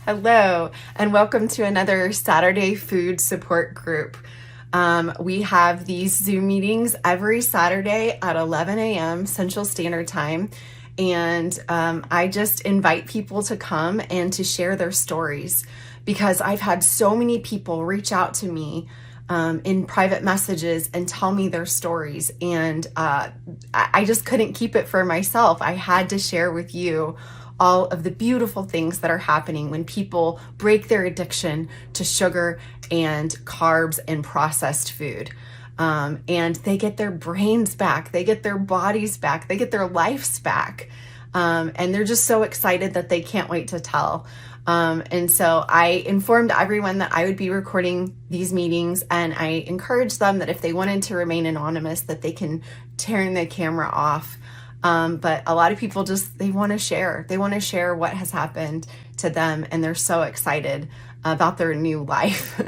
Hello, and welcome to another Saturday food support group. We have these Zoom meetings every Saturday at 11 a.m. Central Standard Time. And I just invite people to come and to share their stories because I've had so many people reach out to me in private messages and tell me their stories. And I just couldn't keep it for myself. I had to share with you all of the beautiful things that are happening when people break their addiction to sugar and carbs and processed food. And they get their brains back, they get their bodies back, they get their lives back. And they're just so excited that they can't wait to tell. And so I informed everyone that I would be recording these meetings, and I encouraged them that if they wanted to remain anonymous, that they can turn the camera off. But a lot of people they want to share. They want to share what has happened to them, and they're so excited about their new life.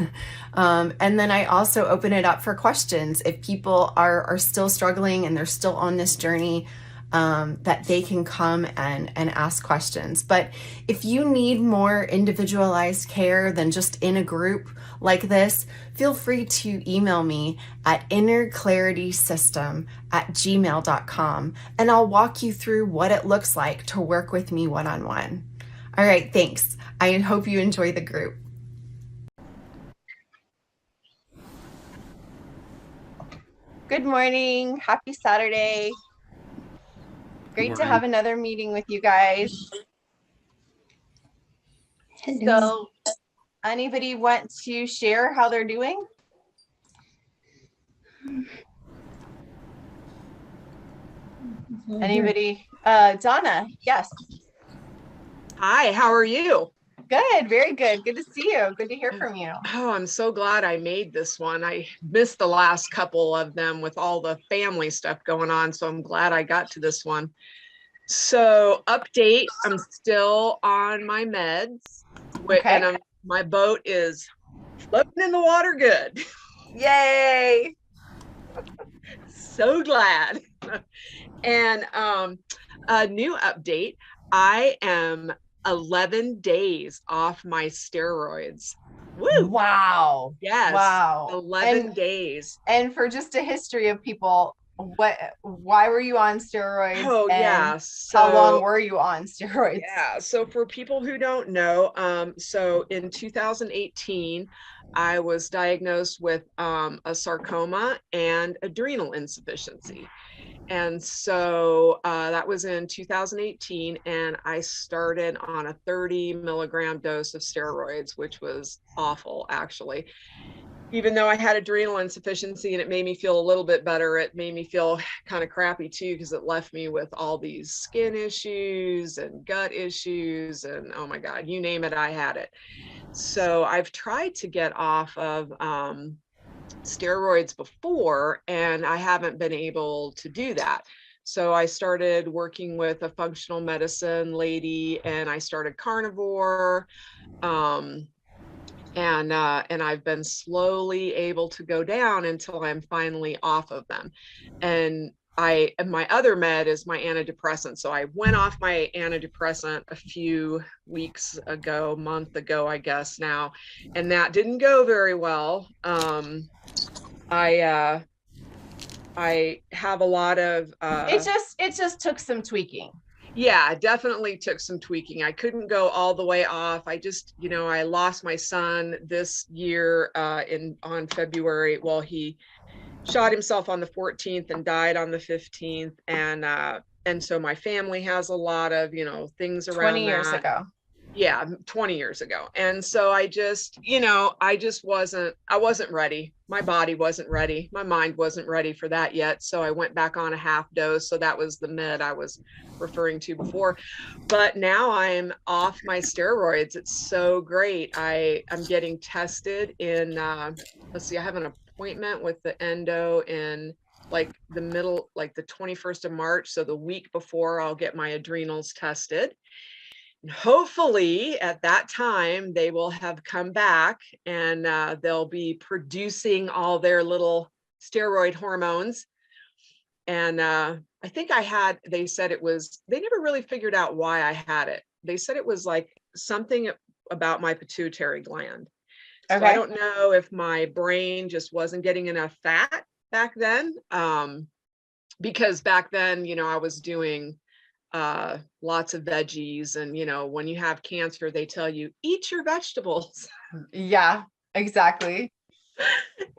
And then I also open it up for questions. If people are still struggling and they're still on this journey, that they can come and ask questions. But if you need more individualized care than just in a group like this, feel free to email me at innerclaritysystem@gmail.com, and I'll walk you through what it looks like to work with me one-on-one. All right, thanks. I hope you enjoy the group. Good morning. Happy Saturday. Great to have another meeting with you guys. Hello. So, anybody want to share how they're doing? Anybody? Donna, yes. Hi, how are you? Good, very good. Good to see you. Good to hear from you. Oh, I'm so glad I made this one. I missed the last couple of them with all the family stuff going on, so I'm glad I got to this one. So, update, I'm still on my meds, Okay. and my boat is floating in the water good. Yay! So glad. And a new update, I am 11 days off my steroids. Woo! Wow. Yes. Wow. 11 days. And for just a history of people, why were you on steroids? Oh, yeah. How long were you on steroids? Yeah. So for people who don't know, so in 2018, I was diagnosed with a sarcoma and adrenal insufficiency. And so that was in 2018, and I started on a 30 milligram dose of steroids, which was awful, actually. Even though I had adrenal insufficiency and it made me feel a little bit better, it made me feel kind of crappy too, because it left me with all these skin issues and gut issues, and oh my God, you name it, I had it. So I've tried to get off of steroids before, and I haven't been able to do that. So I started working with a functional medicine lady, and I started carnivore, and I've been slowly able to go down until I'm finally off of them. And my other med is my antidepressant. So I went off my antidepressant a few weeks ago, month ago, I guess now, and that didn't go very well. I have a lot of it just took some tweaking. Yeah, definitely took some tweaking. I couldn't go all the way off. I just, I lost my son this year on February. Well, he shot himself on the 14th and died on the 15th, and so my family has a lot of things around 20 years ago. Yeah, 20 years ago. And so I wasn't ready. My body wasn't ready. My mind wasn't ready for that yet. So I went back on a half dose. So that was the med I was referring to before. But now I'm off my steroids. It's so great. I'm getting tested in, let's see, I have an appointment with the endo in like the 21st of March. So the week before, I'll get my adrenals tested. Hopefully at that time they will have come back, and they'll be producing all their little steroid hormones. And I think they said it was, they never really figured out why I had it. They said it was like something about my pituitary gland. So Okay. I don't know if my brain just wasn't getting enough fat back then. Because back then, I was doing lots of veggies, and when you have cancer, they tell you eat your vegetables. Yeah, exactly.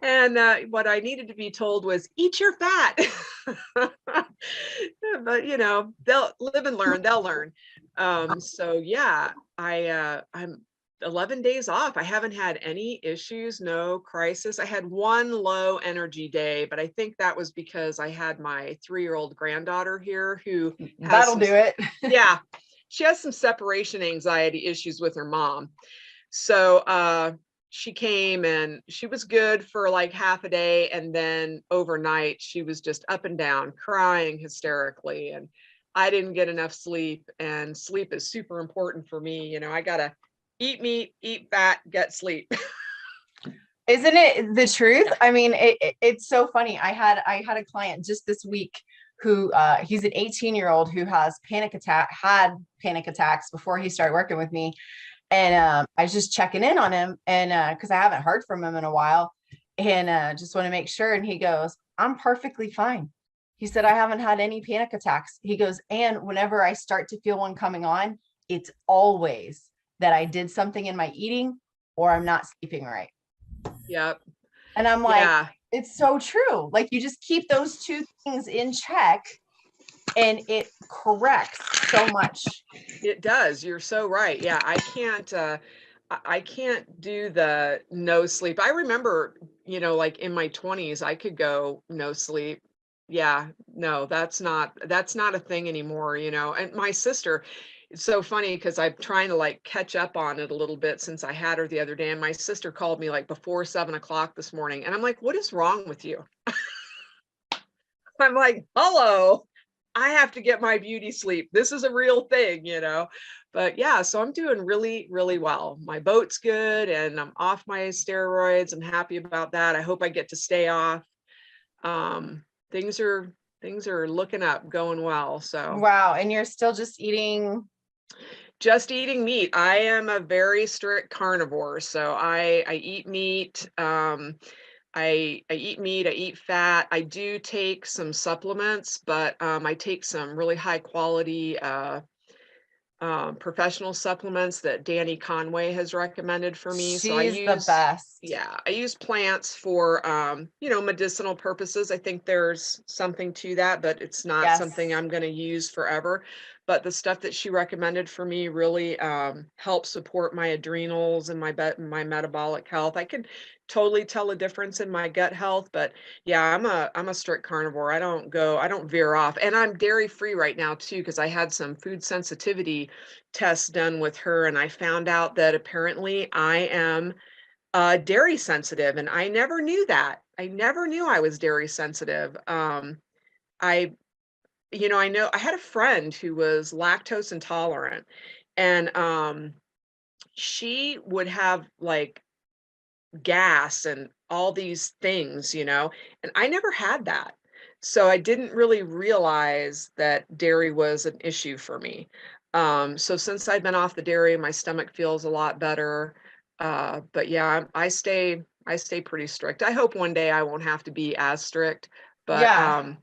And what I needed to be told was eat your fat. But they'll live and learn. They'll learn. So yeah, I'm 11 days off. I haven't had any issues, no crisis. I had one low energy day, but I think that was because I had my 3-year-old granddaughter here who has That'll do it. yeah, she has some separation anxiety issues with her mom. So she came and she was good for like half a day, and then overnight she was just up and down crying hysterically, and I didn't get enough sleep, and sleep is super important for me. I gotta eat meat, eat fat, get sleep. Isn't it the truth? I mean, it's so funny. I had a client just this week who he's an 18-year-old who had panic attacks before he started working with me. And I was just checking in on him, and because I haven't heard from him in a while, and just want to make sure. And he goes, I'm perfectly fine. He said, I haven't had any panic attacks. He goes, and whenever I start to feel one coming on, it's always that I did something in my eating or I'm not sleeping right. Yep. And I'm like, Yeah. it's so true. Like, you just keep those two things in check and it corrects so much. It does. You're so right. Yeah, I can't do the no sleep. I remember, like in my 20s, I could go no sleep. Yeah, no, that's not a thing anymore, And my sister, it's so funny because I'm trying to like catch up on it a little bit since I had her the other day. And my sister called me like before 7 o'clock this morning. And I'm like, what is wrong with you? I'm like, hello, I have to get my beauty sleep. This is a real thing. But yeah, so I'm doing really, really well. My boat's good and I'm off my steroids. I'm happy about that. I hope I get to stay off. Um, things are looking up, going well. So Wow. And you're still just eating meat. I am a very strict carnivore. So I eat meat. I eat meat, I eat fat. I do take some supplements, but I take some really high quality professional supplements that Danny Conway has recommended for me. So she's the best. I use plants for, medicinal purposes. I think there's something to that, but it's not something Yes. I'm going to use forever. But the stuff that she recommended for me really helps support my adrenals and my metabolic health. I can totally tell a difference in my gut health, but yeah, I'm a strict carnivore. I don't veer off. And I'm dairy free right now too, because I had some food sensitivity tests done with her, and I found out that apparently I am dairy sensitive, and I never knew that. I never knew I was dairy sensitive. I I know I had a friend who was lactose intolerant, and she would have like gas and all these things, and I never had that. So I didn't really realize that dairy was an issue for me. So since I've been off the dairy, my stomach feels a lot better. But yeah, I stay pretty strict. I hope one day I won't have to be as strict, but Yeah. um,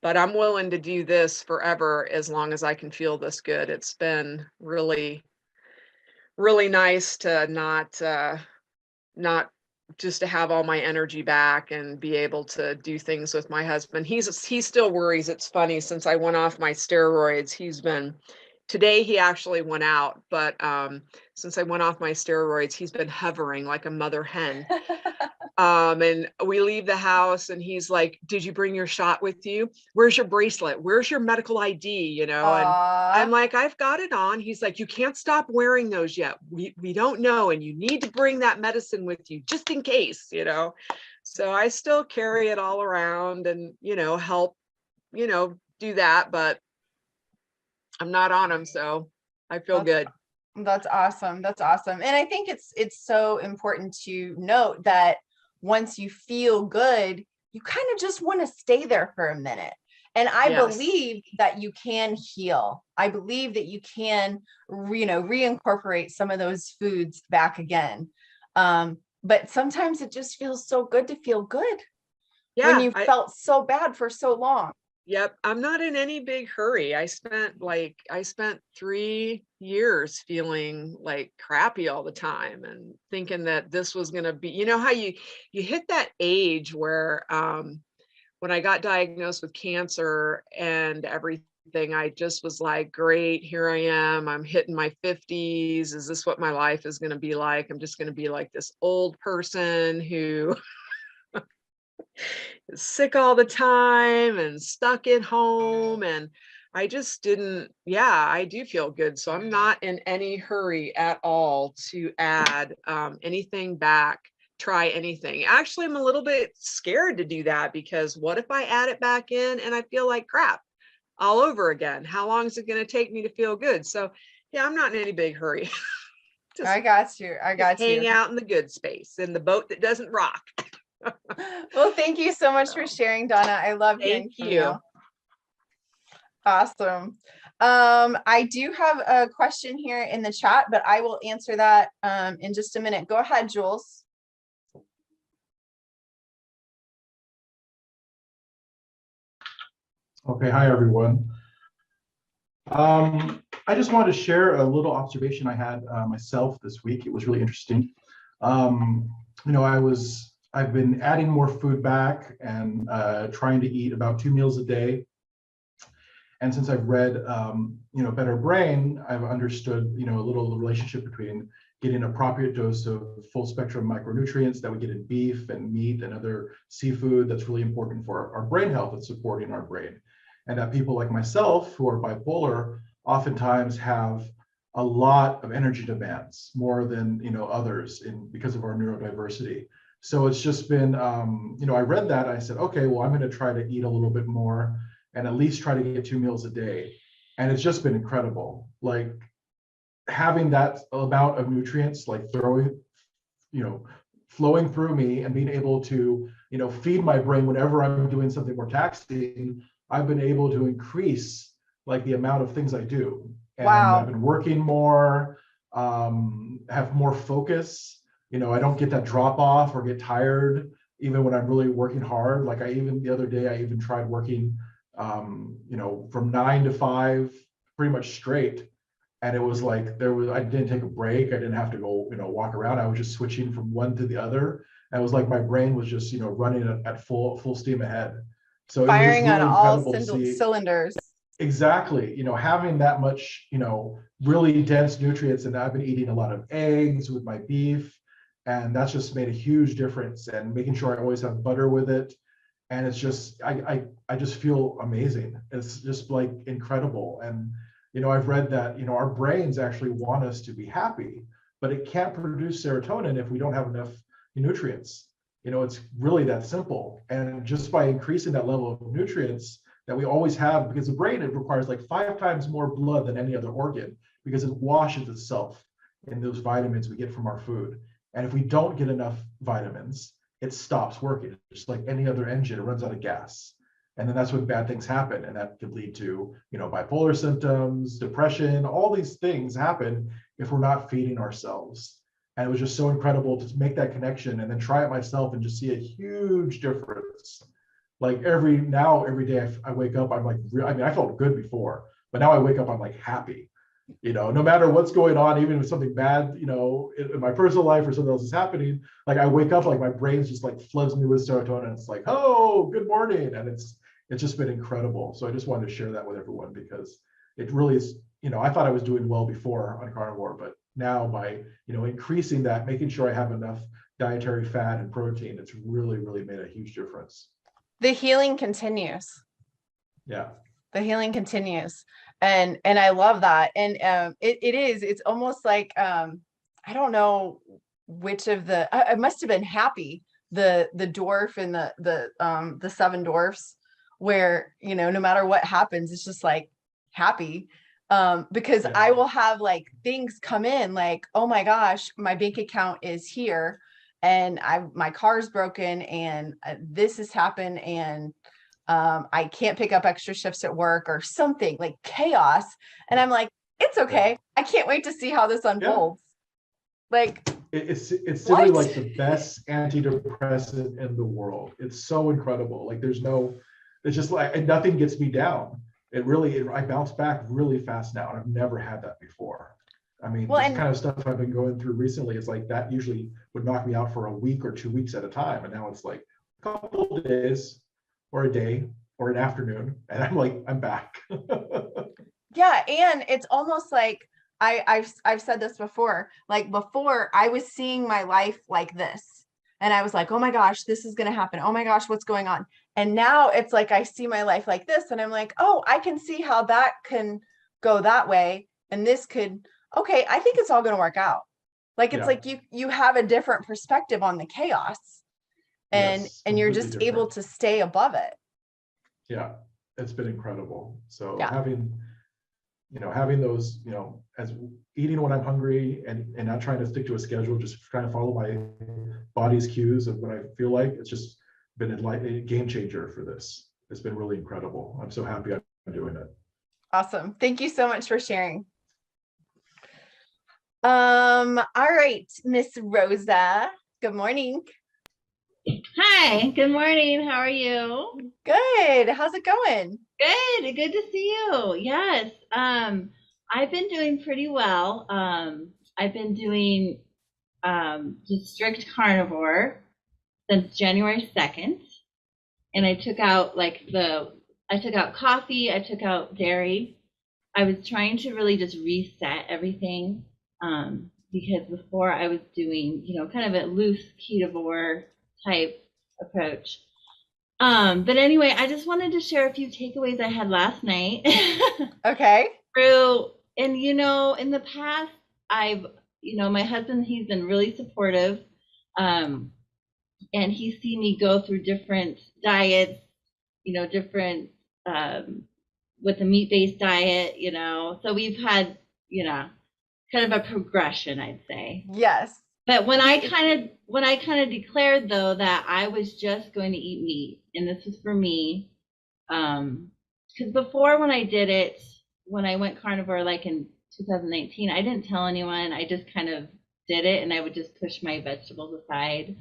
but I'm willing to do this forever as long as I can feel this good. It's been really, really nice to not just to have all my energy back and be able to do things with my husband. He still worries. It's funny, since I went off my steroids, today he actually went out, but since I went off my steroids, he's been hovering like a mother hen. And we leave the house and he's like, did you bring your shot with you? Where's your bracelet? Where's your medical ID? And I'm Aw. like, I've got it on. He's like, you can't stop wearing those yet. We don't know. And you need to bring that medicine with you just in case. So I still carry it all around and, help, do that, but I'm not on them. So I feel That's good. that's awesome. That's awesome. And I think it's so important to note that once you feel good, you kind of just want to stay there for a minute. And I Yes. believe that you can heal. I believe that you can, reincorporate some of those foods back again. But sometimes it just feels so good to feel good when Yeah. you felt so bad for so long. Yep. I'm not in any big hurry. I spent 3 years feeling like crappy all the time and thinking that this was going to be, you know, how you hit that age where, when I got diagnosed with cancer and everything, I just was like, great, here I am. I'm hitting my 50s. Is this what my life is going to be like? I'm just going to be like this old person who is sick all the time and stuck at home. And I just didn't, yeah, I do feel good. So I'm not in any hurry at all to add anything back, try anything. Actually, I'm a little bit scared to do that, because what if I add it back in and I feel like crap all over again? How long is it going to take me to feel good? So yeah, I'm not in any big hurry. I got you. Hang out in the good space, in the boat that doesn't rock. Well, thank you so much for sharing, Donna. I love hearing from you. Awesome. I do have a question here in the chat, but I will answer that in just a minute. Go ahead, Jules. Okay, hi everyone. I just wanted to share a little observation I had myself this week. It was really interesting. I've been adding more food back and trying to eat about 2 meals a day. And since I've read, Better Brain, I've understood, a little the relationship between getting an appropriate dose of full spectrum micronutrients that we get in beef and meat and other seafood that's really important for our brain health and supporting our brain. And that people like myself who are bipolar oftentimes have a lot of energy demands, more than others, because of our neurodiversity. So it's just been, I read that and I said, okay, well, I'm going to try to eat a little bit more and at least try to get 2 meals a day. And it's just been incredible. Like having that amount of nutrients, like flowing through me and being able to, feed my brain whenever I'm doing something more taxing, I've been able to increase like the amount of things I do. And wow. I've been working more, have more focus. I don't get that drop off or get tired even when I'm really working hard. Like the other day, I even tried working, from 9 to 5, pretty much straight. And it was like, I didn't take a break. I didn't have to go, walk around. I was just switching from one to the other. And it was like, my brain was just, running at full steam ahead. So firing it was just really on all incredible to see. Cylinders. Exactly. Having that much, really dense nutrients. And I've been eating a lot of eggs with my beef. And that's just made a huge difference. And making sure I always have butter with it. And it's just, I just feel amazing. It's just like incredible. And, I've read that, our brains actually want us to be happy, but it can't produce serotonin if we don't have enough nutrients. It's really that simple. And just by increasing that level of nutrients that we always have, because the brain, it requires like 5 times more blood than any other organ, because it washes itself in those vitamins we get from our food. And if we don't get enough vitamins, it stops working. Just like any other engine, it runs out of gas. And then that's when bad things happen. And that could lead to, bipolar symptoms, depression, all these things happen if we're not feeding ourselves. And it was just so incredible to make that connection and then try it myself and just see a huge difference. Like every day I wake up, I'm like, I felt good before, but now I wake up, I'm like happy. No matter what's going on, even if something bad, in my personal life or something else is happening, like I wake up, like my brain's just like floods me with serotonin. It's like, oh, good morning. And it's just been incredible. So I just wanted to share that with everyone, because it really is, I thought I was doing well before on carnivore, but now by, increasing that, making sure I have enough dietary fat and protein, it's really, really made a huge difference. The healing continues. Yeah. The healing continues. And I love that. And it's almost like, I don't know which of I must have been happy, the dwarf and the 7 dwarfs, where, no matter what happens, it's just like happy. Because Yeah. I will have like things come in like, oh my gosh, my bank account is here and my car's broken and this has happened and I can't pick up extra shifts at work or something, like chaos. And I'm like, it's okay. I can't wait to see how this unfolds. Like, it's what? simply like the best antidepressant in the world. It's so incredible. Like it's just like, and nothing gets me down. I bounce back really fast now, and I've never had that before. I mean, Well, this and kind of stuff I've been going through recently is like that usually would knock me out for a week or 2 weeks at a time. And now it's like a couple of days or a day or an afternoon. And I'm like, I'm back. yeah, and it's almost like I've said this before. Like before, I was seeing my life like this, and I was like, oh my gosh, this is gonna happen. Oh my gosh, what's going on? And now it's like I see my life like this, and I'm like, oh, I can see how that can go that way, and this could. Okay, I think it's all gonna work out. Like it's Yeah. like you have a different perspective on the chaos, and Yes, and you're completely just able different. to stay above it. Yeah, it's been incredible. So Yeah. having those, as eating when I'm hungry and not trying to stick to a schedule, just trying to follow my body's cues of what I feel like, it's just been a game changer for this. It's been really incredible. I'm so happy I'm doing it. Awesome. Thank you so much for sharing. All right, Miss Rosa. Good morning. Hi, good morning. How are you? Good. How's it going? Good to see you. Yes. I've been doing pretty well. I've been doing just strict carnivore since January 2nd. And I took out coffee, I took out dairy. I was trying to really just reset everything. Because before I was doing, kind of a loose ketovore type approach. But anyway, I just wanted to share a few takeaways I had last night. Okay. And in the past, my husband, he's been really supportive. And he's seen me go through different diets, different, with the meat-based diet, so we've had, kind of a progression, I'd say. Yes. But when I kind of declared though that I was just going to eat meat, and this was for me, because before when I did it, when I went carnivore like in 2019, I didn't tell anyone. I just kind of did it, and I would just push my vegetables aside.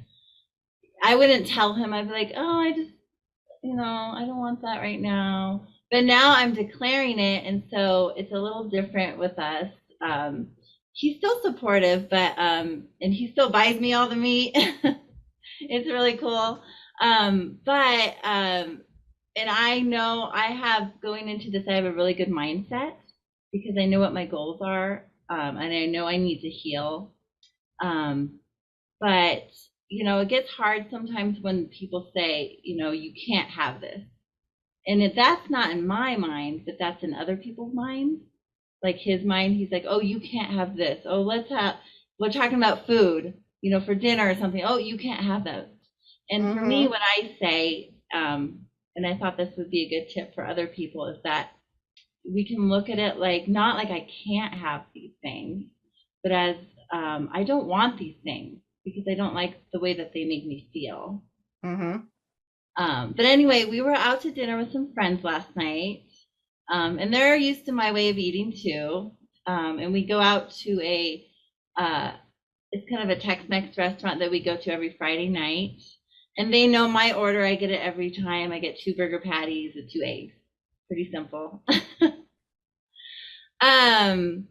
I wouldn't tell him. I'd be like, oh, I just, I don't want that right now. But now I'm declaring it, and so it's a little different with us. He's still supportive, but and he still buys me all the meat. It's really cool. And I know I have, going into this, I have a really good mindset because I know what my goals are, and I know I need to heal. But it gets hard sometimes when people say, you can't have this. And that's not in my mind, but that's in other people's minds. Like his mind, he's like, oh, you can't have this. Oh, we're talking about food, for dinner or something. Oh, you can't have that. And for me, what I say, and I thought this would be a good tip for other people, is that we can look at it like, not like I can't have these things, but as I don't want these things because I don't like the way that they make me feel. But anyway, we were out to dinner with some friends last night. And they're used to my way of eating too. And we go out to it's kind of a Tex-Mex restaurant that we go to every Friday night. And they know my order. I get it every time. I get 2 burger patties and 2 eggs. Pretty simple. And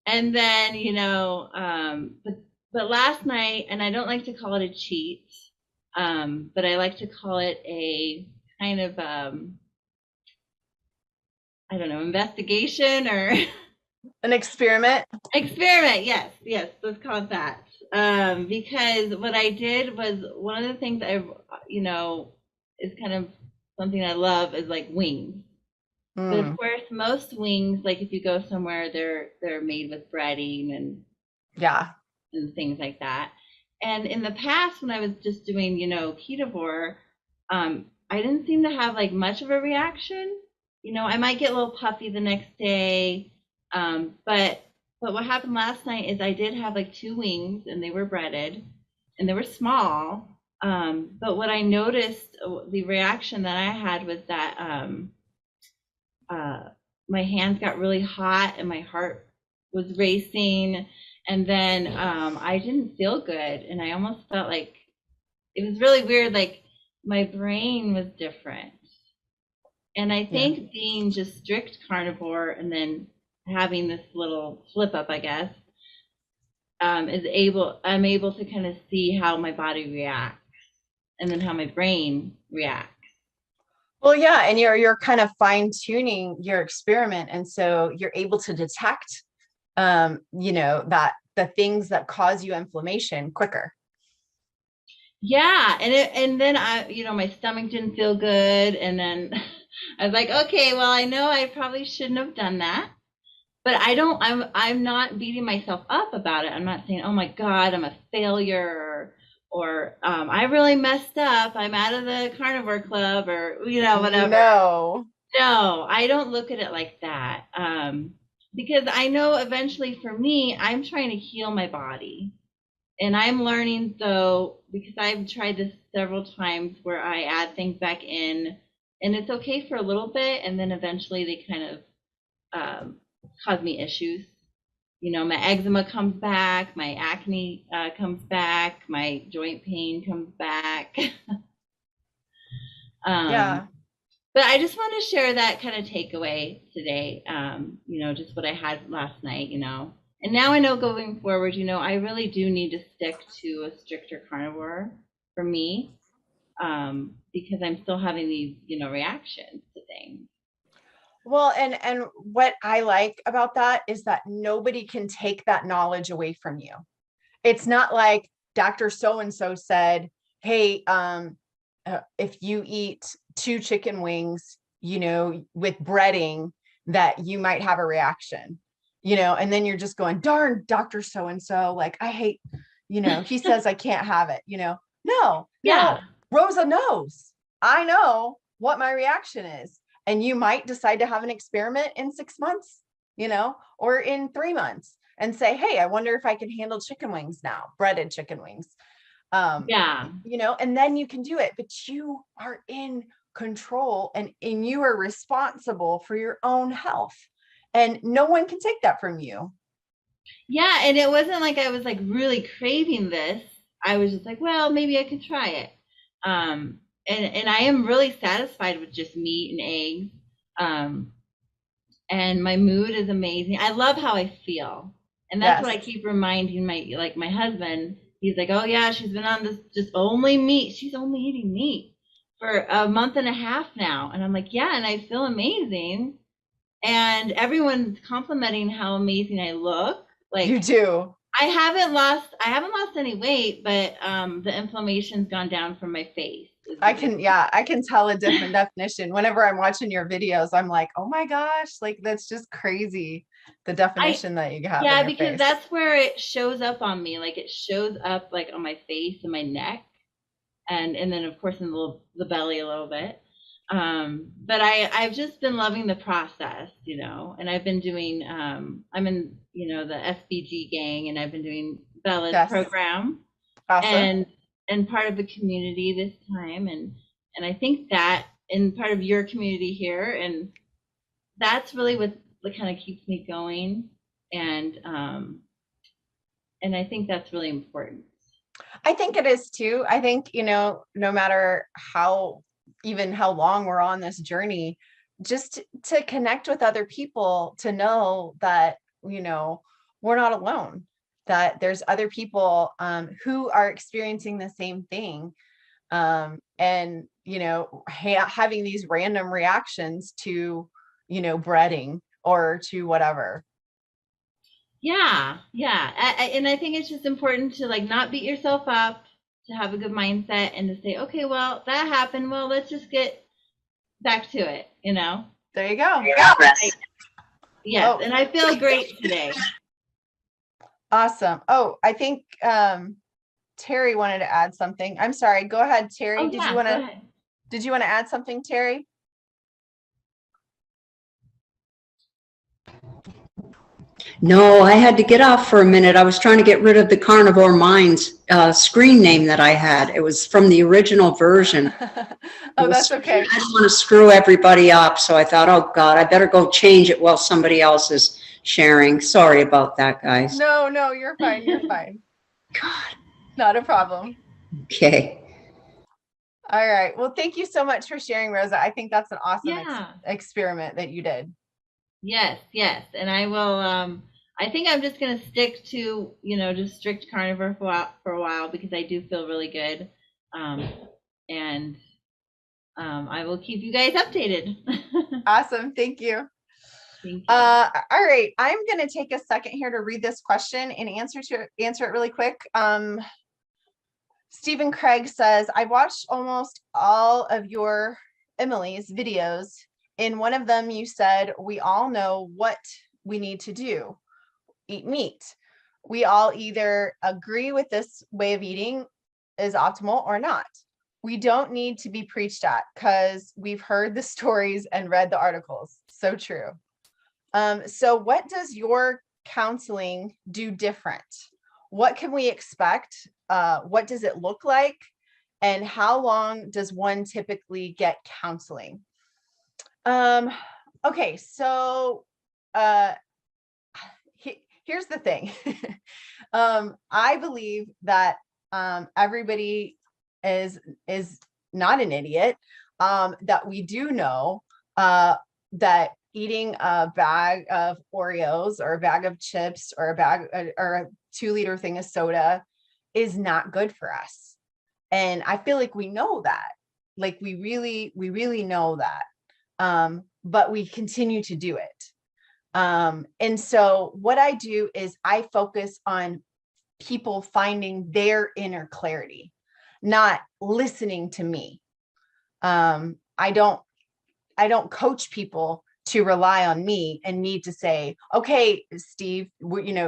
then, but last night, and I don't like to call it a cheat, but I like to call it a kind of, I don't know, investigation or An experiment. Yes, let's call it that. Because what I did was, one of the things is kind of something I love is like wings. But of course, most wings, like if you go somewhere, they're made with breading and things like that. And in the past, when I was just doing, ketovore, I didn't seem to have like much of a reaction. I might get a little puffy the next day. But what happened last night is I did have like 2 wings, and they were breaded and they were small. But what I noticed, the reaction that I had was that my hands got really hot and my heart was racing. And then I didn't feel good. And I almost felt like it was really weird. Like my brain was different. And I think being just strict carnivore and then having this little flip up, I guess, I'm able to kind of see how my body reacts and then how my brain reacts. Well, yeah, and you're kind of fine tuning your experiment, and so you're able to detect, that the things that cause you inflammation quicker. Yeah, and then my stomach didn't feel good, and then I was like, okay, well, I know I probably shouldn't have done that, but I'm not beating myself up about it. I'm not saying, oh my God, I'm a failure, or I really messed up. I'm out of the carnivore club, or whatever. No, I don't look at it like that, because I know eventually for me, I'm trying to heal my body. And I'm learning, though, because I've tried this several times where I add things back in, and it's okay for a little bit, and then eventually they kind of cause me issues. My eczema comes back, my acne comes back, my joint pain comes back. Yeah. But I just want to share that kind of takeaway today, just what I had last night, And now I know going forward, I really do need to stick to a stricter carnivore for me, because I'm still having these, reactions to things. Well, and what I like about that is that nobody can take that knowledge away from you. It's not like Dr. So-and-so said, hey, if you eat 2 chicken wings, with breading, that you might have a reaction, and then you're just going, darn, Dr. So-and-so, like, I hate, he says I can't have it, no, Rosa knows, I know what my reaction is. And you might decide to have an experiment in 6 months, or in 3 months, and say, hey, I wonder if I can handle chicken wings now, breaded chicken wings. And then you can do it, but you are in control and you are responsible for your own health, and no one can take that from you. Yeah. And it wasn't like I was like really craving this. I was just like, well, maybe I could try it. And I am really satisfied with just meat and eggs. And my mood is amazing. I love how I feel. And that's what I keep reminding my husband. He's like, oh yeah, she's been on this just only meat. She's only eating meat for a month and a half now. And I'm like, yeah, and I feel amazing. And everyone's complimenting how amazing I look. Like, you do. I haven't lost any weight, but the inflammation's gone down from my face. I can tell a different definition. Whenever I'm watching your videos, I'm like, oh my gosh, like that's just crazy. The definition that you have. Yeah, in your because face. That's where it shows up on me. Like it shows up like on my face and my neck, and then of course in the belly a little bit. But I've just been loving the process, and I've been doing I'm in the SBG gang, and I've been doing Bella's program. Awesome. And part of the community this time, and I think that in part of your community here, and that's really what kind of keeps me going, and I think that's really important. I think it is too. I think no matter how long we're on this journey, just to connect with other people, to know that we're not alone, that there's other people who are experiencing the same thing, and having these random reactions to breading or to whatever. Yeah. And I think it's just important to not beat yourself up, to have a good mindset, and to say, okay, well, that happened, well, let's just get back to it. There you go. Yes. And I feel great today. Awesome. Oh, I think Terry wanted to add something. I'm sorry. Go ahead, Terry. Oh, did you want to add something, Terry? No, I had to get off for a minute. I was trying to get rid of the Carnivore Minds screen name that I had. It was from the original version. Oh, that's okay. I didn't want to screw everybody up, so I thought, oh God, I better go change it while somebody else is sharing. Sorry about that, guys. No, you're fine. You're fine. God. Not a problem. Okay. All right. Well, thank you so much for sharing, Rosa. I think that's an awesome Yeah. experiment that you did. Yes. And I will, I think I'm just going to stick to, just strict carnivore for a while because I do feel really good. And I will keep you guys updated. Awesome. Thank you. Thank you. All right. I'm going to take a second here to read this question and answer it really quick. Stephen Craig says, I watched almost all of your Emily's videos. In one of them, you said, we all know what we need to do. Eat meat. We all either agree with this way of eating is optimal or not. We don't need to be preached at because we've heard the stories and read the articles. So true. So what does your counseling do different? What can we expect? What does it look like? And how long does one typically get counseling? Okay, so here's the thing. I believe that everybody is not an idiot, that we do know that eating a bag of Oreos or a bag of chips or a 2-liter thing of soda is not good for us. And I feel like we know that, like we really know that, but we continue to do it. And so what I do is I focus on people finding their inner clarity, not listening to me. I don't coach people to rely on me and need to say, okay, Steve,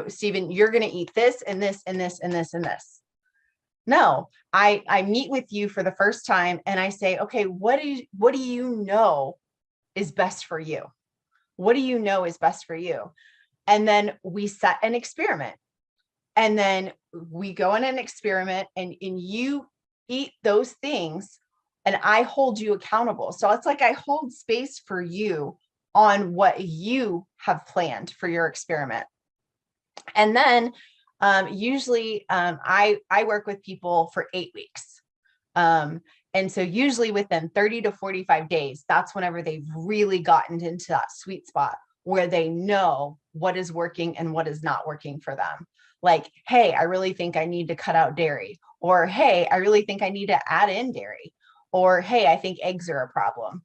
Steven, you're going to eat this and this and this and this and this. No, I meet with you for the first time and I say, okay, what do you know is best for you? What do you know is best for you? And then we set an experiment. And then we go in an experiment and you eat those things and I hold you accountable. So it's like I hold space for you on what you have planned for your experiment. And then usually I work with people for 8 weeks. And so usually within 30 to 45 days, that's whenever they've really gotten into that sweet spot where they know what is working and what is not working for them. Like, hey, I really think I need to cut out dairy, or hey, I really think I need to add in dairy, or hey, I think eggs are a problem.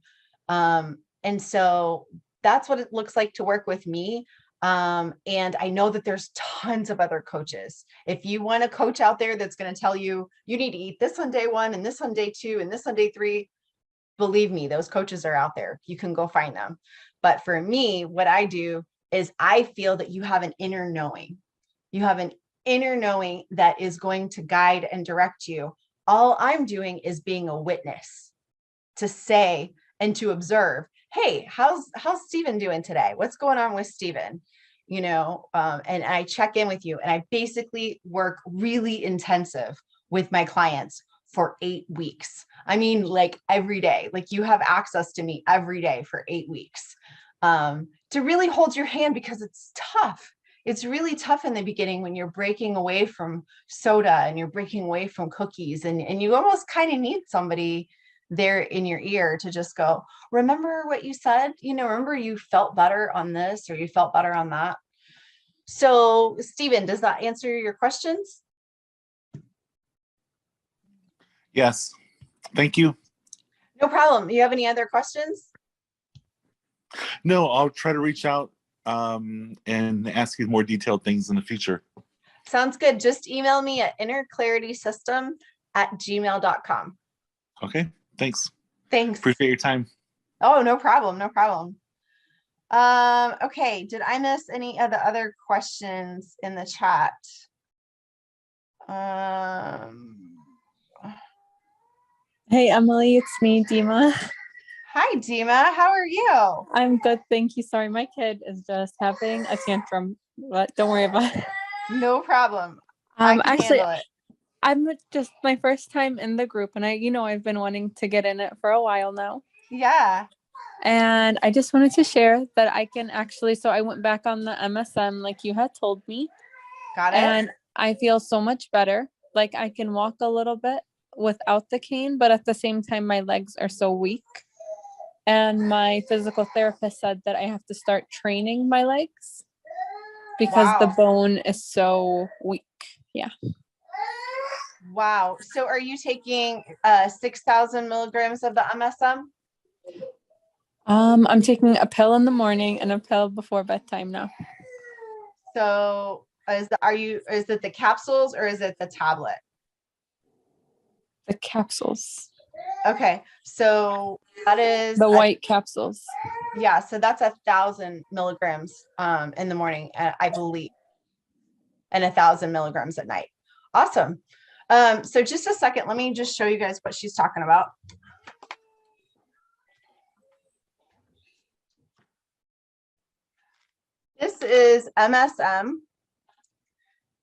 And so that's what it looks like to work with me. And I know that there's tons of other coaches. If you want a coach out there that's going to tell you, you need to eat this on day 1 and this on day 2 and this on day 3, believe me, those coaches are out there. You can go find them. But for me, what I do is I feel that you have an inner knowing. You have an inner knowing that is going to guide and direct you. All I'm doing is being a witness to say and to observe, hey, how's Steven doing today? What's going on with Steven? And I check in with you and I basically work really intensive with my clients for 8 weeks. I mean, like every day, like you have access to me every day for 8 weeks, to really hold your hand, because it's tough. It's really tough in the beginning when you're breaking away from soda and you're breaking away from cookies, and you almost kind of need somebody there in your ear to just go, remember what you said, remember you felt better on this or you felt better on that. So Steven, does that answer your questions? Yes. Thank you. No problem. You have any other questions? No, I'll try to reach out and ask you more detailed things in the future. Sounds good. Just email me at innerclaritysystem@gmail.com. Okay. Thanks. Thanks. Appreciate your time. Oh, no problem. No problem. Okay. Did I miss any of the other questions in the chat? Hey, Emily, it's me, Dima. Hi, Dima. How are you? I'm good, thank you. Sorry, my kid is just having a tantrum, but don't worry about it. No problem. I can Actually, handle it. I'm just my first time in the group, and I've been wanting to get in it for a while now. Yeah. And I just wanted to share that I can actually, so I went back on the MSM like you had told me, Got it. and I feel so much better. Like I can walk a little bit without the cane, but at the same time, my legs are so weak. And my physical therapist said that I have to start training my legs because the Wow. bone is so weak. Yeah. Wow. So are you taking 6,000 milligrams of the MSM? I'm taking a pill in the morning and a pill before bedtime now. So is it the capsules or is it the tablet? The capsules. Okay. So that is The white capsules. Yeah. So that's 1,000 milligrams in the morning, I believe, and 1,000 milligrams at night. Awesome. So just a second, let me just show you guys what she's talking about. This is MSM.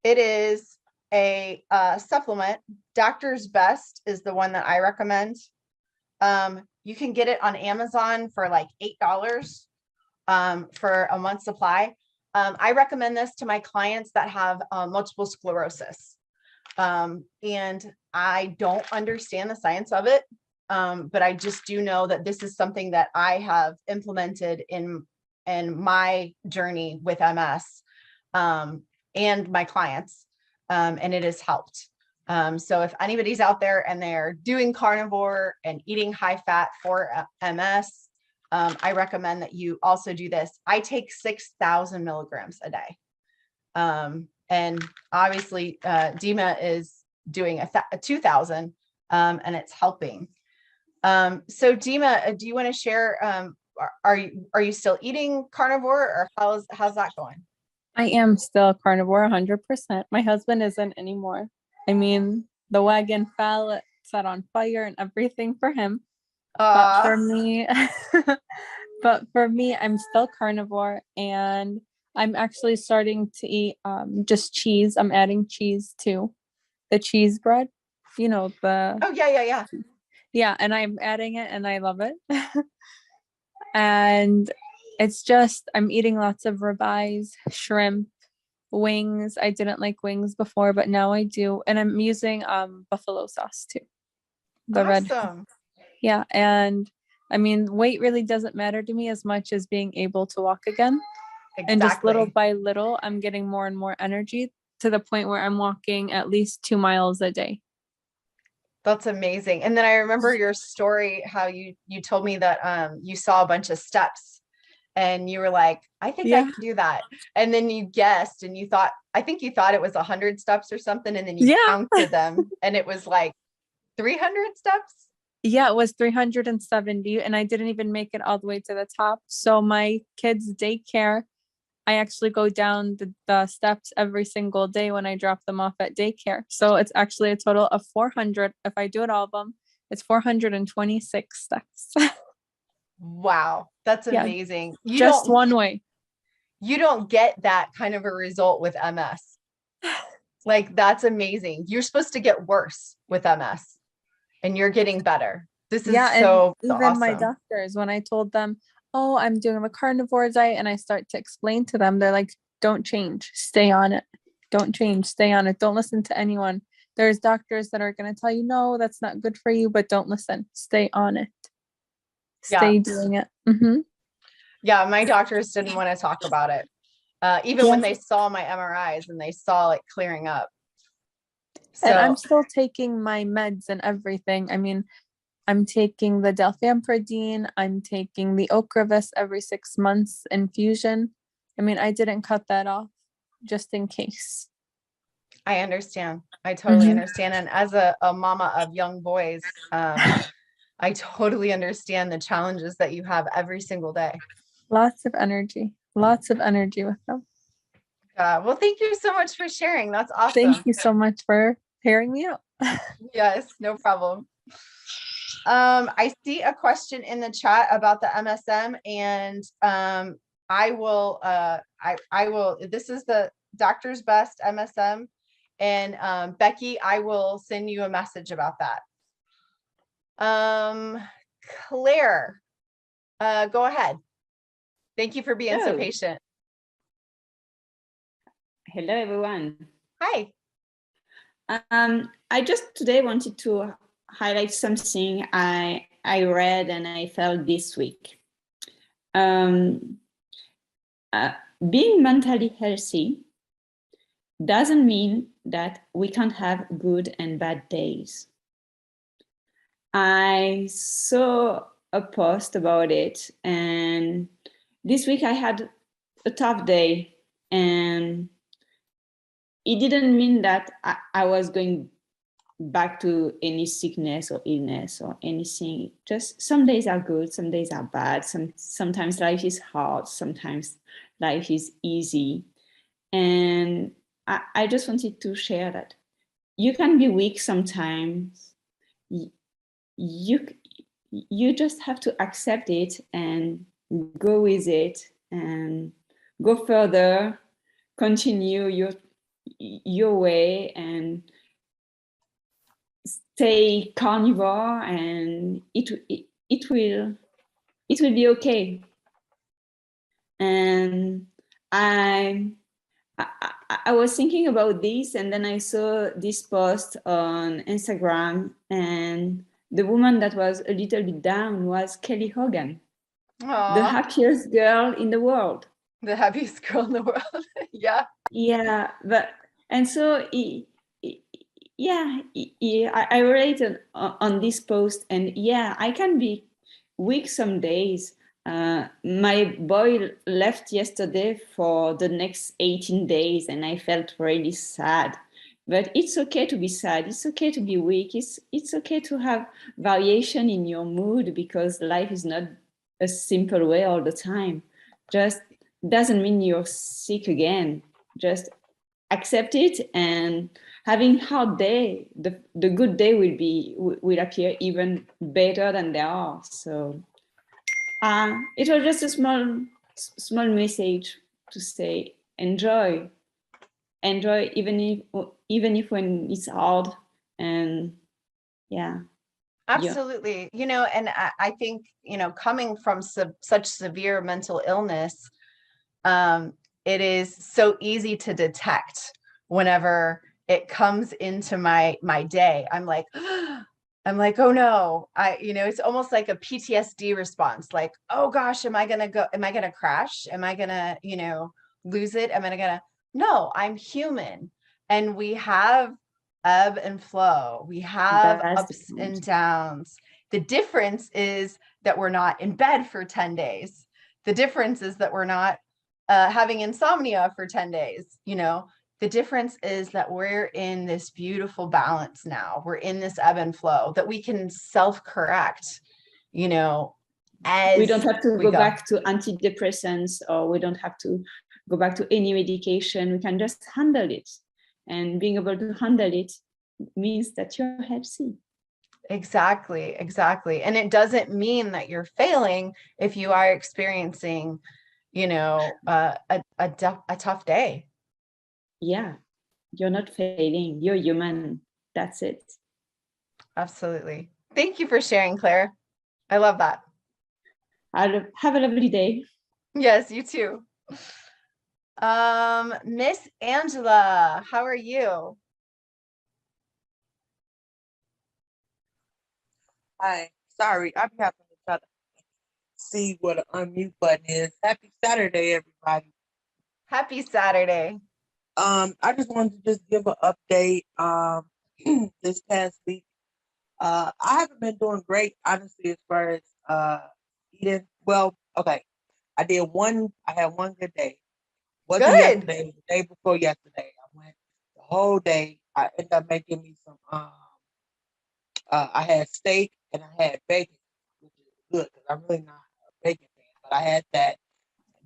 It is a supplement. Doctor's Best is the one that I recommend. You can get it on Amazon for like $8 for a month's supply. I recommend this to my clients that have multiple sclerosis. And I don't understand the science of it, but I just do know that this is something that I have implemented in my journey with MS and my clients, and it has helped. So if anybody's out there and they're doing carnivore and eating high fat for MS, I recommend that you also do this. I take 6,000 milligrams a day. And obviously Dima is doing a 2,000 and it's helping. So Dima, do you want to share, are you still eating carnivore or how's that going? I am still carnivore 100%. My husband isn't anymore. I mean, the wagon fell, it set on fire and everything for him. But for me, I'm still carnivore, and I'm actually starting to eat just cheese. I'm adding cheese to the cheese bread. Oh yeah. Yeah, and I'm adding it and I love it. And it's just, I'm eating lots of ribeyes, shrimp, wings. I didn't like wings before, but now I do. And I'm using buffalo sauce too. The red. Awesome. Yeah. And I mean, weight really doesn't matter to me as much as being able to walk again. Exactly. And just little by little, I'm getting more and more energy to the point where I'm walking at least 2 miles a day. That's amazing. And then I remember your story, how you told me that you saw a bunch of steps and you were like, I think I can do that. And then you guessed and I think you thought it was 100 steps or something. And then you counted them and it was like 300 steps. Yeah, it was 370 and I didn't even make it all the way to the top. So my kids' daycare, I actually go down the steps every single day when I drop them off at daycare. So it's actually a total of 400. If I do it all of them, it's 426 steps. Wow. That's amazing. Just one way. You don't get that kind of a result with MS. Like, that's amazing. You're supposed to get worse with MS and you're getting better. This is so even awesome. My doctors, when I told them, oh, I'm doing a carnivore diet, and I start to explain to them, they're like, don't change, stay on it. Don't change, stay on it. Don't listen to anyone. There's doctors that are going to tell you, no, that's not good for you, but don't listen, stay on it. Stay doing it. Mm-hmm. Yeah. My doctors didn't want to talk about it. Even when they saw my MRIs and they saw it clearing up. So, and I'm still taking my meds and everything. I mean, I'm taking the dalfampridine. I'm taking the Ocrevus every 6 months infusion. I mean, I didn't cut that off just in case. I understand. I totally understand. And as a mama of young boys, I totally understand the challenges that you have every single day. Lots of energy with them. Well, thank you so much for sharing. That's awesome. Thank you so much for hearing me out. Yes, no problem. I see a question in the chat about the MSM, and I will, this is the Doctor's Best MSM, and Becky, I will send you a message about that. Claire, go ahead. Thank you for being so patient. Hello, everyone. Hi. I just today wanted to highlight something I read and I felt this week. Being mentally healthy doesn't mean that we can't have good and bad days. I saw a post about it, and this week I had a tough day, and it didn't mean that I was going back to any sickness or illness or anything. Just some days are good, some days are bad. Sometimes life is hard, sometimes life is easy. And I just wanted to share that you can be weak sometimes. You just have to accept it and go with it and go further, continue your way and stay carnivore, and it will be okay. And I was thinking about this, and then I saw this post on Instagram, and the woman that was a little bit down was Kelly Hogan. Aww. The happiest girl in the world. The happiest girl in the world. Yeah. Yeah, and so I related on this post, and yeah, I can be weak some days. My boy left yesterday for the next 18 days, and I felt really sad. But it's okay to be sad. It's okay to be weak. It's okay to have variation in your mood, because life is not a simple way all the time. Just doesn't mean you're sick again. Just accept it, and having hard day, the good day will appear even better than they are. So it was just a small message to say enjoy even if when it's hard. And yeah. Absolutely. You know, and I think, you know, coming from such severe mental illness, it is so easy to detect whenever it comes into my day. I'm like, oh no, it's almost like a PTSD response. Like, oh gosh, am I going to crash? Am I going to, lose it? Am I going to, no, I'm human. And we have ebb and flow. We have ups and downs. The difference is that we're not in bed for 10 days. The difference is that we're not having insomnia for 10 days. The difference is that we're in this beautiful balance now. We're in this ebb and flow that we can self-correct, as we don't have to go back to antidepressants, or we don't have to go back to any medication. We can just handle it. And being able to handle it means that you're healthy. Exactly. And it doesn't mean that you're failing if you are experiencing, a tough day. Yeah, you're not failing. You're human. That's it. Absolutely. Thank you for sharing, Claire. I love that. Have a lovely day. Yes, you too. Miss Angela, how are you? Hi, sorry, I'm having to try to see what an unmute button is. Happy Saturday, everybody. Happy Saturday. I just wanted to just give an update. This past week, I haven't been doing great, honestly, as far as eating. Well, okay, I had one good day. Wasn't good. Yesterday, it was the day before yesterday. I went the whole day. I ended up making me some I had steak and I had bacon, which is good because I'm really not a bacon fan, but I had that,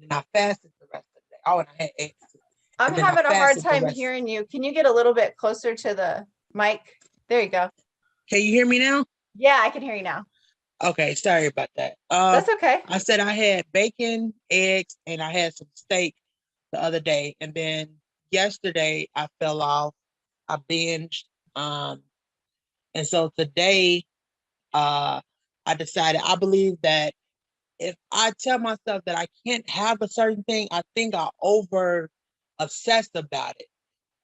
and then I fasted the rest of the day. Oh, and I had eggs too. I'm having a hard time hearing you. Can you get a little bit closer to the mic? There you go. Can you hear me now? Yeah, I can hear you now. Okay, sorry about that. That's okay. I said I had bacon, eggs, and I had some steak the other day, and then yesterday I fell off. I binged, and so today, I decided. I believe that if I tell myself that I can't have a certain thing, I think I over obsessed about it.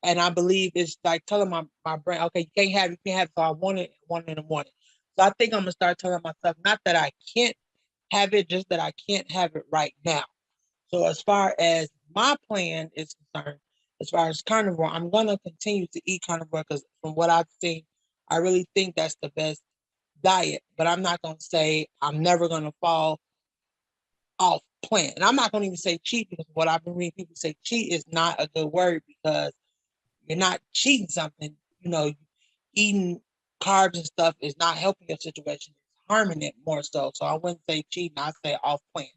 And I believe it's like telling my brain, okay, you can't have it. So I want it one in the morning. So I think I'm gonna start telling myself not that I can't have it, just that I can't have it right now. So as far as my plan is concerned, as far as carnivore, I'm gonna continue to eat carnivore because from what I've seen, I really think that's the best diet. But I'm not gonna say I'm never gonna fall off plan. And I'm not gonna even say cheat because what I've been reading people say cheat is not a good word because you're not cheating something. Eating carbs and stuff is not helping your situation. It's harming it more so. So I wouldn't say cheating, I'd say off plan.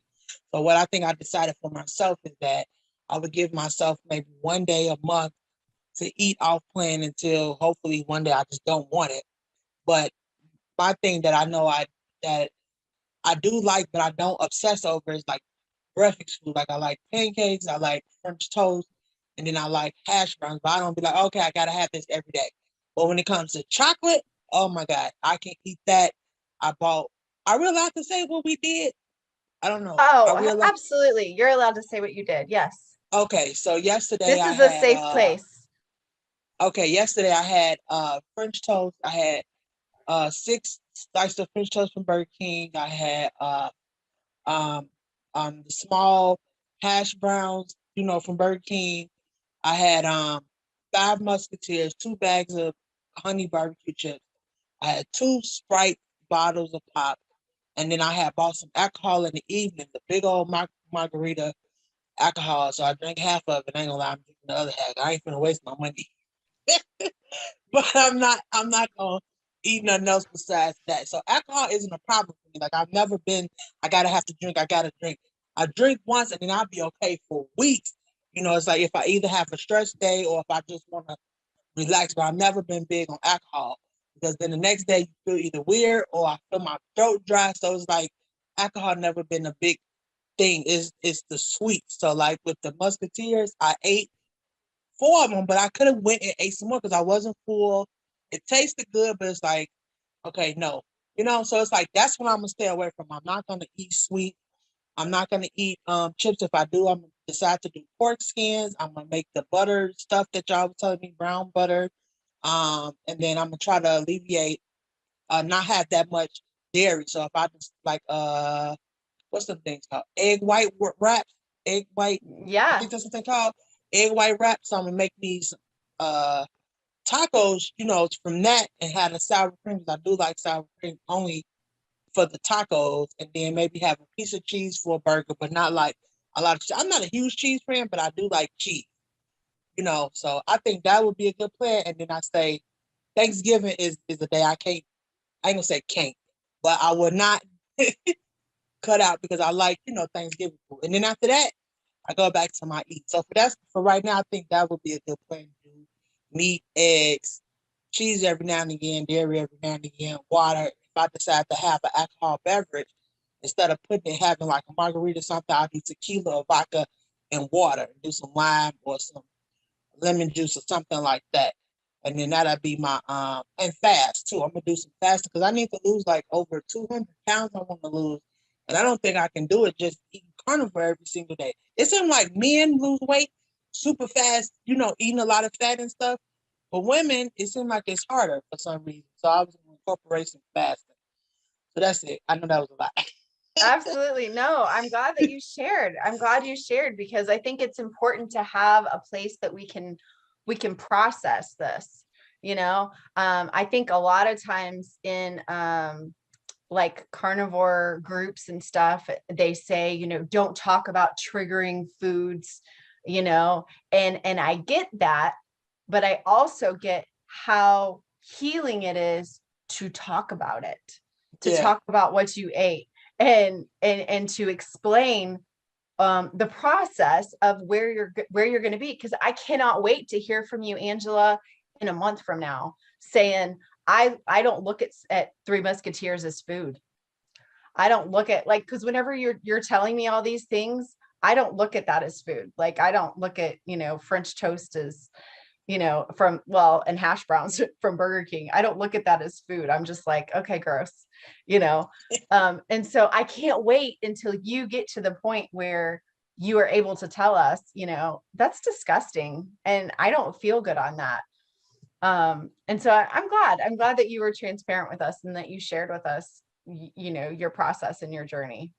So what I think I decided for myself is that I would give myself maybe one day a month to eat off plan until hopefully one day I just don't want it. But my thing that I know that I do like, but I don't obsess over is like breakfast food. Like I like pancakes, I like French toast, and then I like hash browns. But I don't be like, okay, I gotta have this every day. But when it comes to chocolate, oh my God, I can eat that. Are we allowed to say what we did? I don't know. Are we Oh, allowed? absolutely. You're allowed to say what you did. Yes. Okay, so yesterday This I is a had safe place. yesterday I had French toast. I had 6 slices of French toast from Burger King. I had um the small hash browns, from Burger King. I had 5 Musketeers, 2 bags of honey barbecue chips. I had 2 Sprite bottles of pop, and then I had bought some alcohol in the evening, the big old margarita alcohol. So I drank half of it. I ain't gonna lie, I'm drinking the other half. I ain't gonna waste my money. But I'm not gonna eat nothing else besides that. So alcohol isn't a problem for me. Like I've never been, I gotta have to drink, I gotta drink. I drink once and then I'll be okay for weeks. It's like if I either have a stress day or if I just wanna relax, but I've never been big on alcohol because then the next day you feel either weird or I feel my throat dry. So it's like alcohol never been a big thing. It's the sweet. So like with the Musketeers, I ate 4 of them, but I could have went and ate some more because I wasn't full. It tasted good, but it's like, okay, no. So it's like that's what I'm gonna stay away from. I'm not gonna eat sweet. I'm not gonna eat chips. If I do, I'm gonna decide to do pork skins. I'm gonna make the butter stuff that y'all was telling me, brown butter. And then I'm gonna try to alleviate, not have that much dairy. So if I just like what's the things called? Egg white wraps, egg white. I Yeah. think that's what they call egg white wraps. So I'm gonna make these uh tacos, from that and have the sour cream. I do like sour cream only for the tacos, and then maybe have a piece of cheese for a burger, but not like a lot of cheese. I'm not a huge cheese fan, but I do like cheese. So I think that would be a good plan. And then I say Thanksgiving is a day I ain't gonna say can't, but I will not cut out because I like, Thanksgiving food. And then after that, I go back to my eat. So for right now, I think that would be a good plan to do. Meat, eggs, cheese every now and again, dairy every now and again, water. If I decide to have an alcohol beverage, instead of having like a margarita or something, I'll do tequila or vodka and water. Do some lime or some lemon juice or something like that. And then that'll be my and fast too. I'm gonna do some fasting because I need to lose like over 200 pounds. I want to lose, and I don't think I can do it just eating carnivore every single day. It seems like men lose weight super fast, eating a lot of fat and stuff. But women, it seems like it's harder for some reason. So I was gonna incorporate some fasting. So that's it. I know that was a lot. Absolutely. No, I'm glad that you shared. I'm glad you shared because I think it's important to have a place that we can process this. I think a lot of times in like carnivore groups and stuff, they say, don't talk about triggering foods, and I get that, but I also get how healing it is to talk about it, to Yeah. talk about what you ate and to explain the process of where you're going to be. Because I cannot wait to hear from you, Angela, in a month from now saying, I don't look at Three Musketeers as food. I don't look at like, because whenever you're telling me all these things, I don't look at that as food. Like I don't look at, French toast as, and hash browns from Burger King. I don't look at that as food. I'm just like, okay, gross, and so I can't wait until you get to the point where you are able to tell us, that's disgusting. And I don't feel good on that. And so I'm glad that you were transparent with us and that you shared with us, your process and your journey.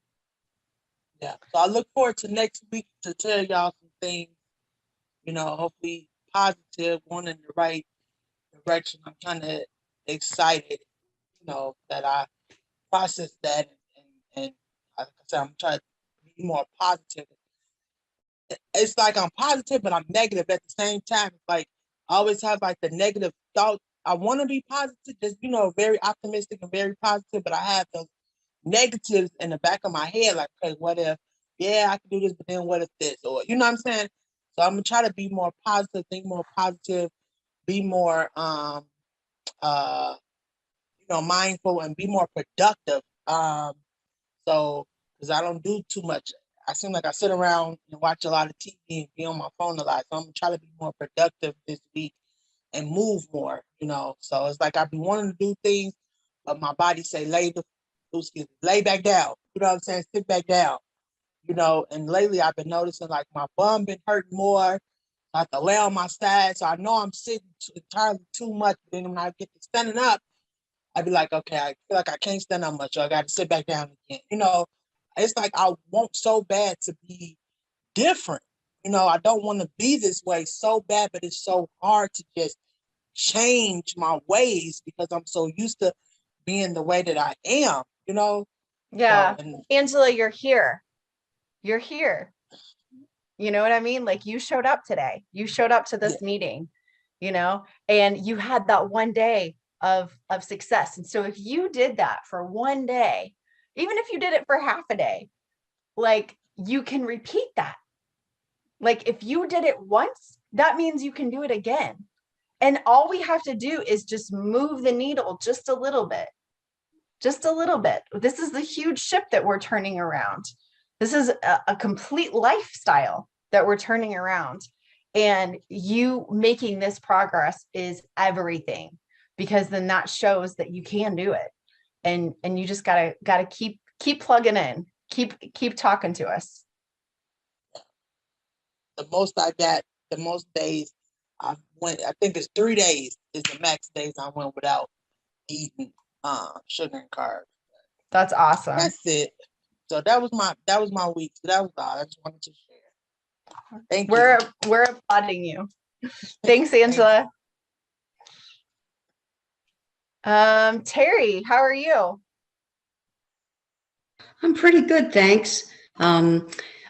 Yeah. So I look forward to next week to tell y'all some things, hopefully positive, going in the right direction. I'm kind of excited, that I process that and like I said, I'm trying to be more positive. It's like I'm positive, but I'm negative at the same time. It's like I always have like the negative thoughts. I want to be positive, just very optimistic and very positive, but I have those negatives in the back of my head, like, okay, what if, yeah, I can do this, but then what if this, or you know what I'm saying? So I'm gonna try to be more positive, think more positive, be more mindful and be more productive. So because I don't do too much. I seem like I sit around and watch a lot of TV and be on my phone a lot. So I'm gonna try to be more productive this week and move more, So it's like I be wanting to do things, but my body say lay back down. You know what I'm saying? Sit back down. And lately I've been noticing like my bum been hurting more. I have to lay on my side. So I know I'm sitting entirely too much. But then when I get to standing up, I'd be like, okay, I feel like I can't stand up much. So I got to sit back down again. It's like I want so bad to be different. I don't want to be this way so bad, but it's so hard to just change my ways because I'm so used to being the way that I am, Yeah. So, Angela, you're here. You're here. You know what I mean? Like you showed up today. You showed up to this meeting, and you had that one day of success. And so if you did that for one day, even if you did it for half a day, like you can repeat that. Like if you did it once, that means you can do it again. And all we have to do is just move the needle just a little bit. Just a little bit. This is the huge ship that we're turning around. This is a complete lifestyle that we're turning around. And you making this progress is everything, because then that shows that you can do it. And you just gotta keep plugging in, keep talking to us. The most days I went, I think it's 3 days is the max days I went without eating sugar and carbs. That's awesome. That's it. So that was my week. So that was all I just wanted to share. Thank you. We're applauding you. Thanks, Angela. Terry, how are you? I'm pretty good, thanks. I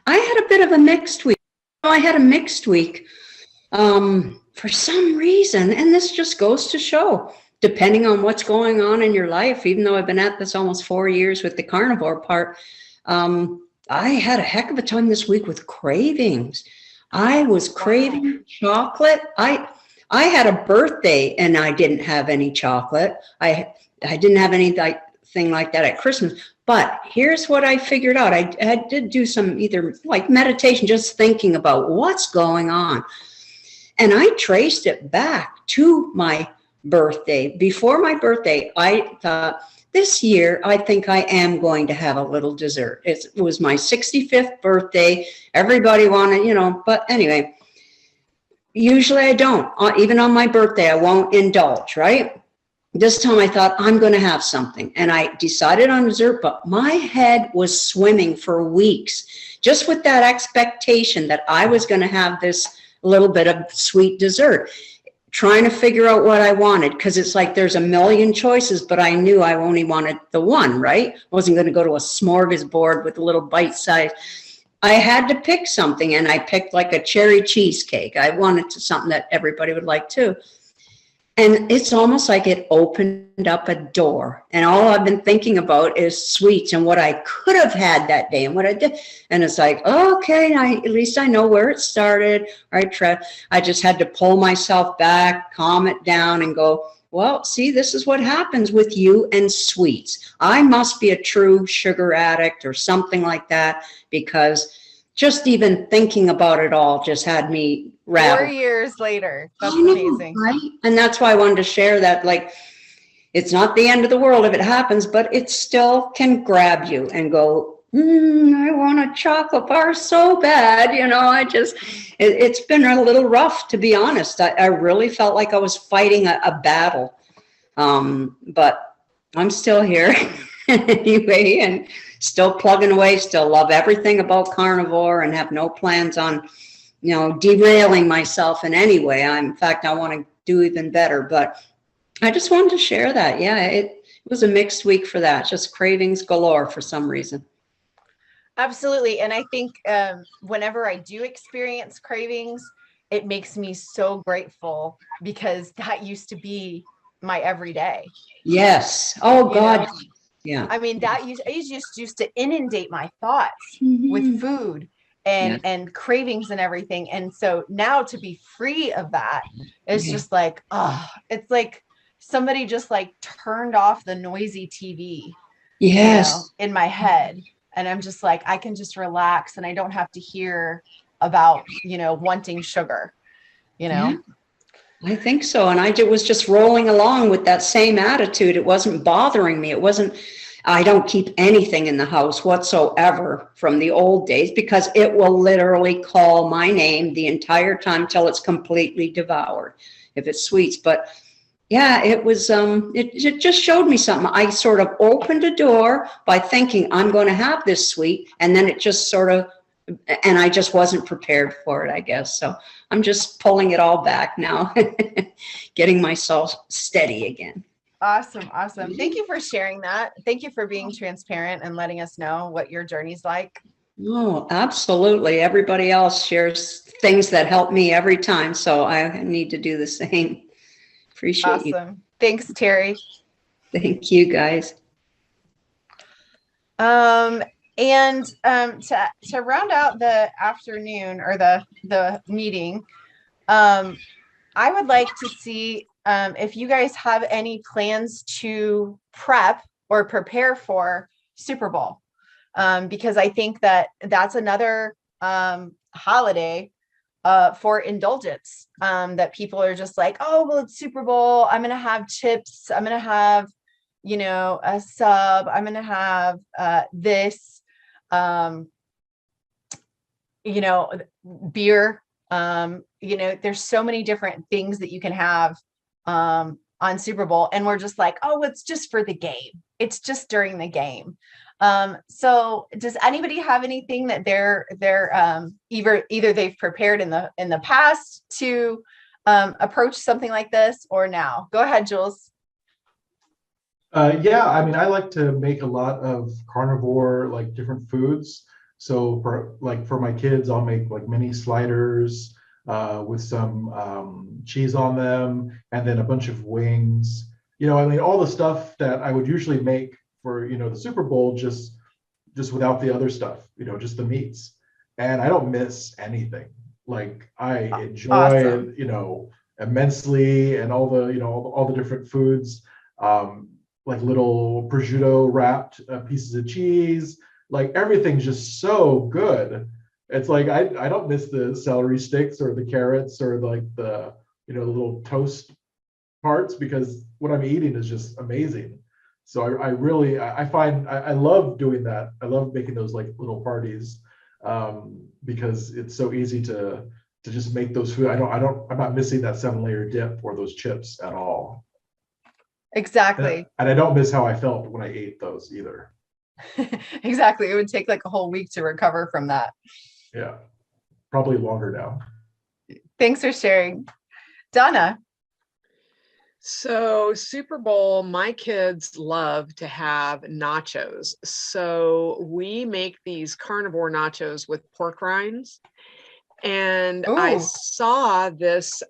had a bit of a mixed week. I had a mixed week for some reason, and this just goes to show, depending on what's going on in your life, even though I've been at this almost 4 years with the carnivore part, I had a heck of a time this week with cravings. I was craving chocolate. I had a birthday and I didn't have any chocolate. I didn't have anything like that at Christmas. But here's what I figured out. I did do some either like meditation, just thinking about what's going on. And I traced it back to my birthday. Before my birthday, I thought, this year, I think I am going to have a little dessert. It was my 65th birthday. Everybody wanted, but anyway, usually I don't. Even on my birthday, I won't indulge, right? This time I thought I'm going to have something, and I decided on dessert, but my head was swimming for weeks just with that expectation that I was going to have this little bit of sweet dessert, trying to figure out what I wanted, because it's like there's a million choices, but I knew I only wanted the one, right? I wasn't going to go to a smorgasbord with a little bite size. I had to pick something, and I picked like a cherry cheesecake. I wanted something that everybody would like too. And it's almost like it opened up a door, and all I've been thinking about is sweets and what I could have had that day and what I did. And it's like, okay, at least I know where it started. Right, I just had to pull myself back, calm it down, and go, well, see, this is what happens with you and sweets. I must be a true sugar addict or something like that, because just even thinking about it all just had me 4 rattled. years later. That's I know, amazing. right? And that's why I wanted to share that. Like, it's not the end of the world if it happens, but it still can grab you and go, I want a chocolate bar so bad. You know, it's been a little rough, to be honest. I really felt like I was fighting a battle. But I'm still here anyway, and still plugging away, still love everything about carnivore and have no plans on, derailing myself in any way. In fact, I want to do even better, but I just wanted to share that. Yeah, it was a mixed week for that. Just cravings galore for some reason. Absolutely. And I think whenever I do experience cravings, it makes me so grateful, because that used to be my everyday. Yes. Oh, God. know? Yeah. I mean, I used to inundate my thoughts Mm-hmm. with food and cravings and everything. And so now to be free of that is just like, it's like somebody just like turned off the noisy TV, Yes. in my head. And I'm just like, I can just relax and I don't have to hear about, wanting sugar, Yeah, I think so. And I was just rolling along with that same attitude. It wasn't bothering me. I don't keep anything in the house whatsoever from the old days, because it will literally call my name the entire time till it's completely devoured, if it's sweets. But yeah, it was, it just showed me something. I sort of opened a door by thinking I'm going to have this sweet, and then it just and I just wasn't prepared for it, I guess. So I'm just pulling it all back now, getting myself steady again. Awesome. Thank you for sharing that. Thank you for being transparent and letting us know what your journey's like. Oh, absolutely. Everybody else shares things that help me every time, so I need to do the same. Appreciate you. Awesome. Thanks, Terry. Thank you, guys. And to round out the afternoon or the meeting, I would like to see if you guys have any plans to prep or prepare for Super Bowl, because I think that's another holiday for indulgence, that people are just like, oh, well, it's Super Bowl. I'm going to have chips. I'm going to have, a sub. I'm going to have this, beer. There's so many different things that you can have on Super Bowl. And we're just like, oh, it's just for the game. It's just during the game. So does anybody have anything that they're either they've prepared in the past to approach something like this, or now? Go ahead, Jules. Yeah, I mean, I like to make a lot of carnivore, like different foods. So for my kids, I'll make like mini sliders with some cheese on them, and then a bunch of wings. I mean, all the stuff that I would usually make for the Super Bowl, just without the other stuff, just the meats. And I don't miss anything. Like, I enjoy it, immensely, and all the all the different foods. Like little prosciutto wrapped pieces of cheese, like everything's just so good. It's like I don't miss the celery sticks or the carrots or like the the little toast parts, because what I'm eating is just amazing. So I really find I love doing that. I love making those like little parties, because it's so easy to just make those food. I'm not missing that 7-layer dip or those chips at all. Exactly. And I don't miss how I felt when I ate those either. Exactly. It would take like a whole week to recover from that. Yeah, probably longer now. Thanks for sharing. Donna. So Super Bowl, my kids love to have nachos. So we make these carnivore nachos with pork rinds. And I saw this,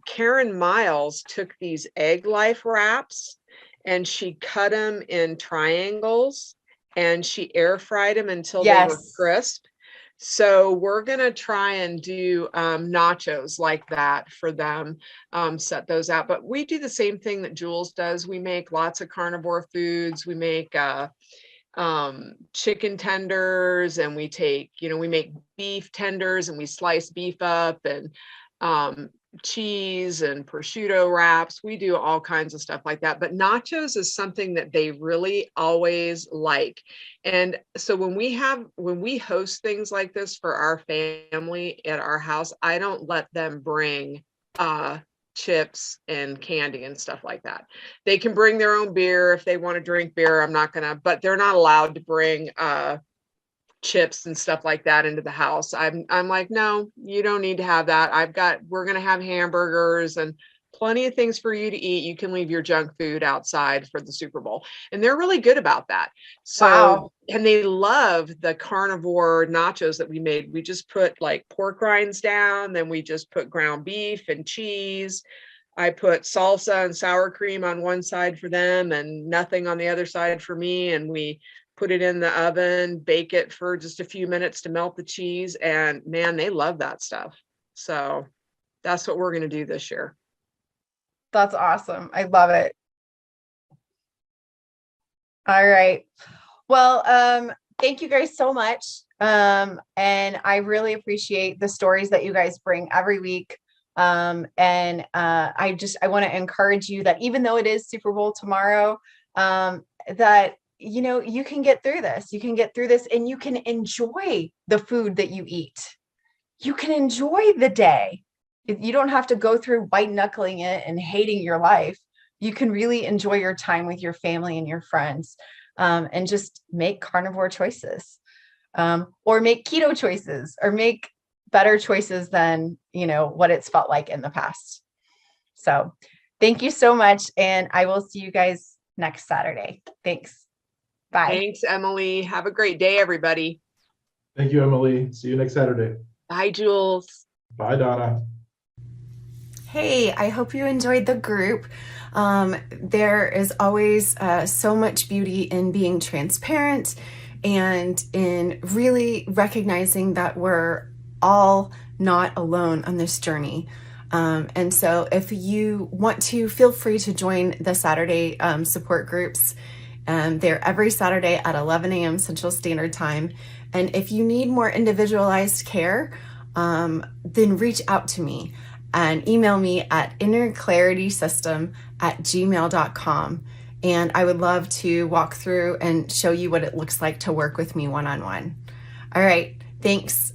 Karen Miles took these egg life wraps and she cut them in triangles and she air fried them until they were crisp. So we're going to try and do nachos like that for them, set those out. But we do the same thing that Jules does. We make lots of carnivore foods. We make chicken tenders, and we make beef tenders, and we slice beef up, and cheese and prosciutto wraps. We do all kinds of stuff like that. But nachos is something that they really always like. And so when we host things like this for our family at our house, I don't let them bring chips and candy and stuff like that. They can bring their own beer if they want to drink beer. But they're not allowed to bring chips and stuff like that into the house. I'm like, no, you don't need to have that. We're going to have hamburgers and plenty of things for you to eat. You can leave your junk food outside for the Super Bowl. And they're really good about that. So, Wow. And they love the carnivore nachos that we made. We just put like pork rinds down, then we just put ground beef and cheese. I put salsa and sour cream on one side for them and nothing on the other side for me. And we put it in the oven, bake it for just a few minutes to melt the cheese. And man, they love that stuff. So that's what we're going to do this year. That's awesome. I love it. All right. Well, thank you guys so much. And I really appreciate the stories that you guys bring every week. I want to encourage you that even though it is Super Bowl tomorrow, that, you can get through this. You can get through this and you can enjoy the food that you eat. You can enjoy the day. You don't have to go through white knuckling it and hating your life. You can really enjoy your time with your family and your friends, and just make carnivore choices, or make keto choices, or make better choices than, what it's felt like in the past. So thank you so much. And I will see you guys next Saturday. Thanks. Bye. Thanks, Emily. Have a great day, everybody. Thank you, Emily. See you next Saturday. Bye, Jules. Bye, Donna. Hey, I hope you enjoyed the group. There is always so much beauty in being transparent and in really recognizing that we're all not alone on this journey. And so if you want to, feel free to join the Saturday support groups. They're every Saturday at 11 a.m. Central Standard Time. And if you need more individualized care, then reach out to me and email me at innerclaritysystem@gmail.com. And I would love to walk through and show you what it looks like to work with me one-on-one. All right, thanks.